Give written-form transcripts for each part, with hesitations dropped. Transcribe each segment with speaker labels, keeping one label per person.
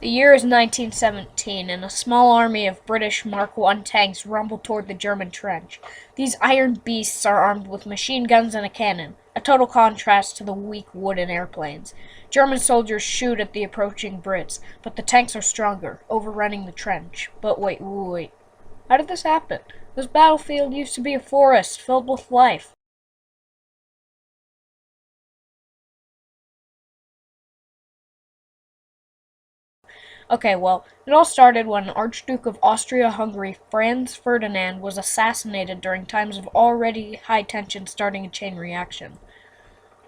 Speaker 1: The year is 1917, and a small army of British Mark I tanks rumble toward the German trench. These iron beasts are armed with machine guns and a cannon, a total contrast to the weak wooden airplanes. German soldiers shoot at the approaching Brits, but the tanks are stronger, overrunning the trench. But wait. How did this happen? This battlefield used to be a forest filled with life. Okay, well, it all started when Archduke of Austria-Hungary Franz Ferdinand was assassinated during times of already high tension starting a chain reaction.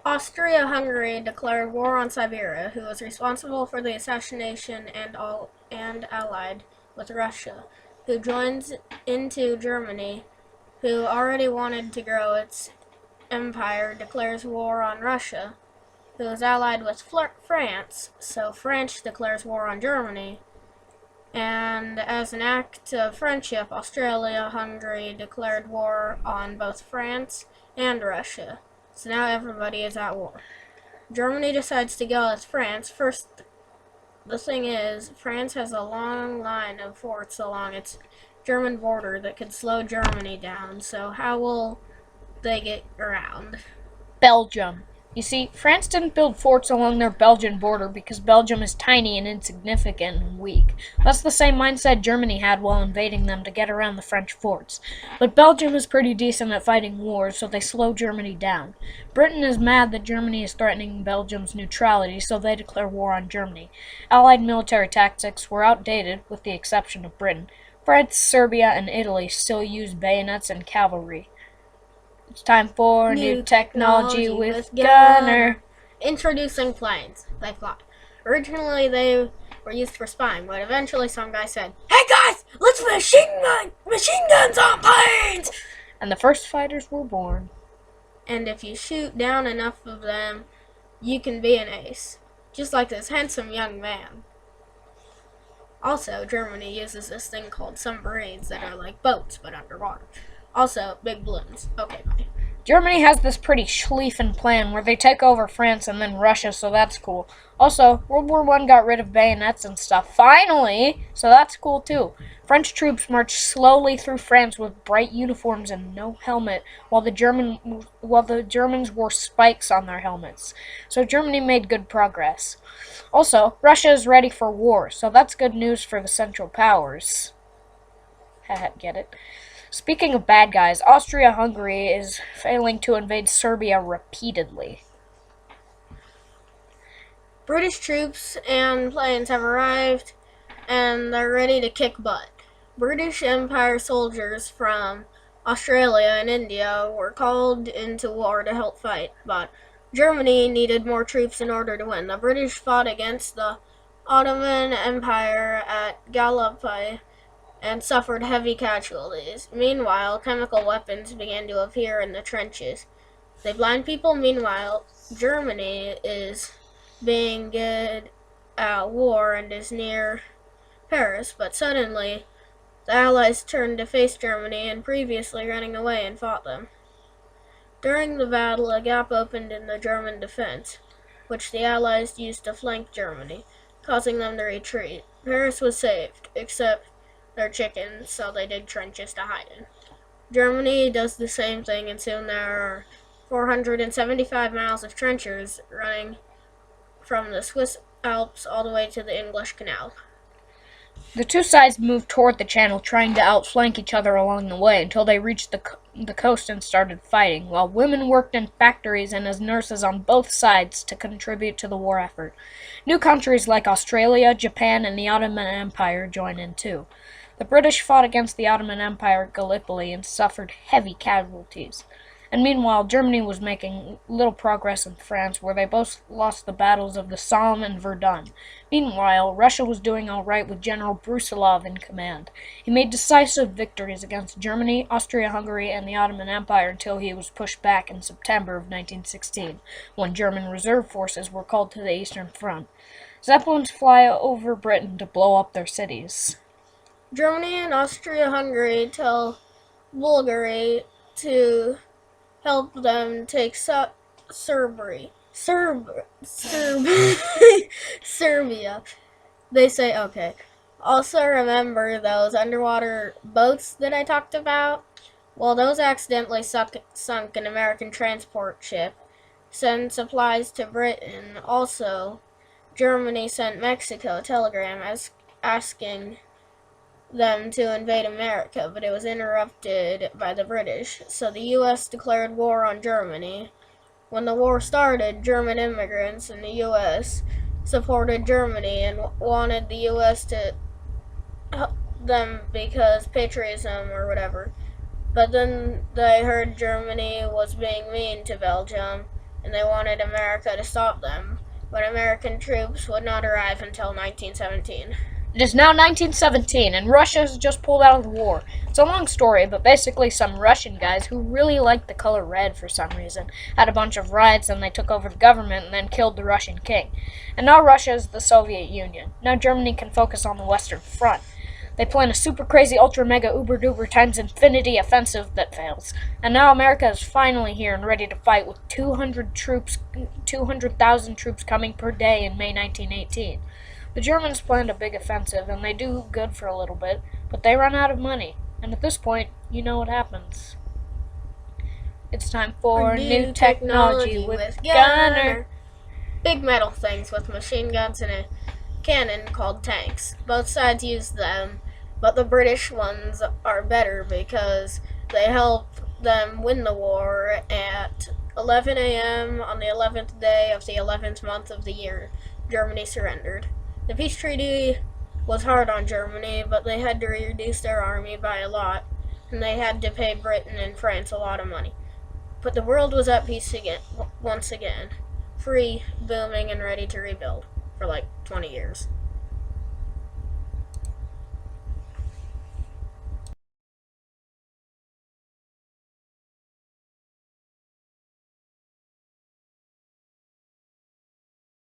Speaker 2: Austria-Hungary declared war on Siberia, who was responsible for the assassination and allied with Russia, who joins into Germany, who already wanted to grow its empire, declares war on Russia, who is allied with France, so France declares war on Germany. And as an act of friendship, Australia-Hungary declared war on both France and Russia. So now everybody is at war. Germany decides to go with France. First, the thing is, France has a long line of forts along its German border that could slow Germany down. So how will they get around?
Speaker 1: Belgium. You see, France didn't build forts along their Belgian border because Belgium is tiny and insignificant and weak. That's the same mindset Germany had while invading them to get around the French forts. But Belgium is pretty decent at fighting wars, so they slow Germany down. Britain is mad that Germany is threatening Belgium's neutrality, so they declare war on Germany. Allied military tactics were outdated, with the exception of Britain. France, Serbia, and Italy still use bayonets and cavalry. It's time for new technology with Gunner.
Speaker 2: Introducing planes. They fly. Originally, they were used for spying, but eventually some guy said, "Hey guys, let's machine guns on planes!"
Speaker 1: And the first fighters were born.
Speaker 2: And if you shoot down enough of them, you can be an ace. Just like this handsome young man. Also, Germany uses this thing called submarines that are like boats but underwater. Also, big balloons. Okay, bye.
Speaker 1: Germany has this pretty schlieffen plan where they take over France and then Russia, so that's cool. Also, World War I got rid of bayonets and stuff, finally, so that's cool too. French troops marched slowly through France with bright uniforms and no helmet, while the Germans wore spikes on their helmets. So Germany made good progress. Also, Russia is ready for war, so that's good news for the Central Powers. Get it? Speaking of bad guys, Austria-Hungary is failing to invade Serbia repeatedly.
Speaker 2: British troops and planes have arrived, and they're ready to kick butt. British Empire soldiers from Australia and India were called into war to help fight, but Germany needed more troops in order to win. The British fought against the Ottoman Empire at Gallipoli and suffered heavy casualties. Meanwhile, chemical weapons began to appear in the trenches. They blind people. Meanwhile, Germany is being good at war and is near Paris, but suddenly the Allies turned to face Germany and previously running away and fought them. During the battle, a gap opened in the German defense, which the Allies used to flank Germany, causing them to retreat. Paris was saved, except their chickens, so they dig trenches to hide in. Germany does the same thing, and soon there are 475 miles of trenches running from the Swiss Alps all the way to the English Canal.
Speaker 1: The two sides moved toward the channel, trying to outflank each other along the way until they reached the coast and started fighting, while women worked in factories and as nurses on both sides to contribute to the war effort. New countries like Australia, Japan, and the Ottoman Empire joined in too. The British fought against the Ottoman Empire at Gallipoli and suffered heavy casualties. And meanwhile, Germany was making little progress in France, where they both lost the battles of the Somme and Verdun. Meanwhile, Russia was doing all right with General Brusilov in command. He made decisive victories against Germany, Austria-Hungary, and the Ottoman Empire until he was pushed back in September of 1916, when German reserve forces were called to the Eastern Front. Zeppelins fly over Britain to blow up their cities.
Speaker 2: Germany and Austria-Hungary tell Bulgaria to help them take Serbia. They say, okay. Also, remember those underwater boats that I talked about? Well, those accidentally sunk an American transport ship, sent supplies to Britain. Also, Germany sent Mexico a telegram asking them to invade America, but it was interrupted by the British, so the US declared war on Germany. When the war started, German immigrants in the US supported Germany and wanted the US to help them because patriotism or whatever. But then they heard Germany was being mean to Belgium and they wanted America to stop them. But American troops would not arrive until 1917.
Speaker 1: It is now 1917, and Russia has just pulled out of the war. It's a long story, but basically some Russian guys who really liked the color red for some reason had a bunch of riots, and they took over the government and then killed the Russian king. And now Russia is the Soviet Union. Now Germany can focus on the Western Front. They plan a super crazy ultra mega uber duper times infinity offensive that fails. And now America is finally here and ready to fight with 200,000 troops coming per day in May 1918. The Germans planned a big offensive, and they do good for a little bit, but they run out of money. And at this point, you know what happens. It's time for new technology with Gunner.
Speaker 2: Big metal things with machine guns and a cannon called tanks. Both sides use them, but the British ones are better because they help them win the war at 11 a.m. on the 11th day of the 11th month of the year. Germany surrendered. The peace treaty was hard on Germany, but they had to reduce their army by a lot, and they had to pay Britain and France a lot of money. But the world was at peace once again, free, booming, and ready to rebuild for like 20 years.